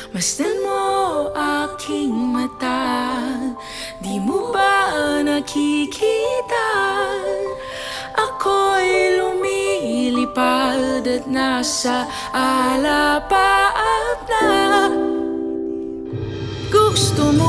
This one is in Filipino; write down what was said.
Masdan mo aking mata, di mo ba nakikita? Ako'y lumilipad at nasa alapaap na. Gusto mo